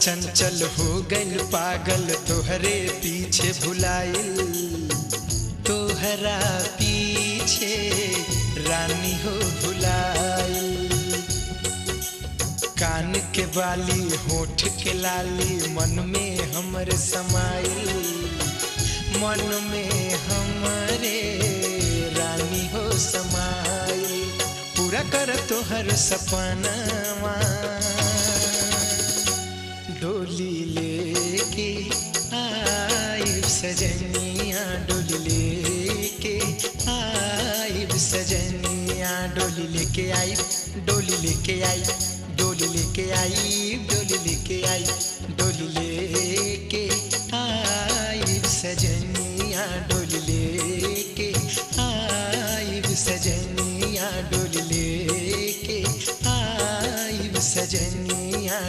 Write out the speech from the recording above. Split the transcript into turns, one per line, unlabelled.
चंचल हो गइल पागल तोहरे पीछे भुलाइल, तोहरा पीछे रानी हो भुलाइल। कान के बाली होठ के लाली मन में हमरे समाइल, मन में हमरे रानी हो समाइल। पूरा कर तोहर सपनावा डोली लेके आइब सजनिया, डोली लेके आइब सजनिया। डोली लेके आइब, डोली लेके आइब, डोली लेके आइब, डोली लेके आइब, डोली लेके आइब सजनिया। डोली लेके आइब सजनिया, डोली लेके आइब सजनिया।